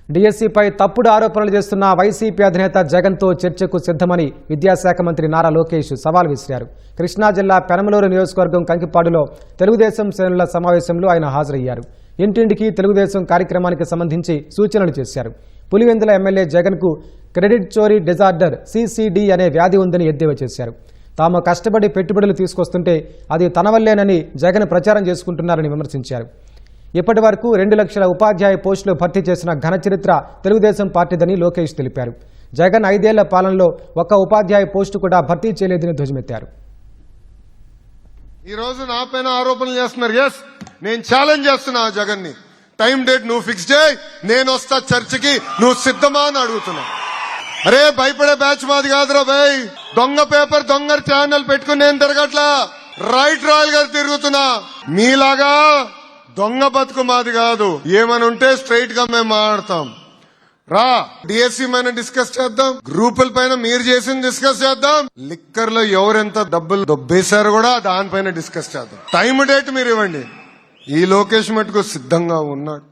డిఎస్సిపై తప్పుడు ఆరోపణలు చేస్తున్న వైసీపీ అధినేత జగన్తో చర్చకు సిద్ధమని విద్యాశాఖ మంత్రి నారా లోకేష్ సవాల్ విసిరారు. కృష్ణా జిల్లా పెనమలూరు నియోజకవర్గం కంకిపాడులో తెలుగుదేశం శ్రేణుల సమావేశంలో ఆయన హాజరయ్యారు. ఇంటింటికి తెలుగుదేశం కార్యక్రమానికి సంబంధించి సూచనలు చేశారు. పులివెందుల ఎమ్మెల్యే జగన్కు క్రెడిట్ చోరీ డిజార్డర్ సిసిడి అనే వ్యాధి ఉందని ఎద్దేవా చేశారు. తాము కష్టపడి పెట్టుబడులు తీసుకొస్తుంటే అది తన వల్లేనని జగన్ ప్రచారం చేసుకుంటున్నారని విమర్శించారు. ఇప్పటి వరకు 2 లక్షల ఉపాధ్యాయ పోస్టులు భర్తీ చేసిన ఘన చరిత్ర తెలుగుదేశం పార్టీదని లోకేష్ తెలిపారు. జగన్ 5 ఏళ్ల పాలనలో ఒక్క ఉపాధ్యాయ పోస్టు కూడా భర్తీ చేయలేదని ధ్వజమెత్తారు. ఈ రోజు నా పైన ఆరోపణలు చేస్తున్నారు. ఎస్, నేను ఛాలెంజ్ చేస్తున్నా జగన్ ని. టైం డేట్ నువ్వు ఫిక్స్ చేయి, నేను వస్తా చర్చకి, నువ్వు సిద్ధమా అని అడుగుతున్నా. అరే భయపడే బ్యాచ్ మాది కాదురా భయ్. దొంగ పేపర్ దొంగ ఛానల్ పెట్టుకుని నేను తిరగట్లా, రైట్ రాయల్ గారు తిరుగుతున్నా. మీలాగా దొంగ బతుకు మాది కాదు. ఏమని ఉంటే స్ట్రైట్ గా మేము మాట్లాడతాం. రా, డిఎస్సి పైన డిస్కస్ చేద్దాం, గ్రూపుల పైన మీరు చేసింది డిస్కస్ చేద్దాం, లిక్కర్ లో ఎవరెంత డబ్బులు దొబ్బేశారు కూడా దానిపైన డిస్కస్ చేద్దాం. టైం డేట్ మీరు ఇవ్వండి. ఈ లోకేష్ మటుకు సిద్ధంగా ఉన్నాడు.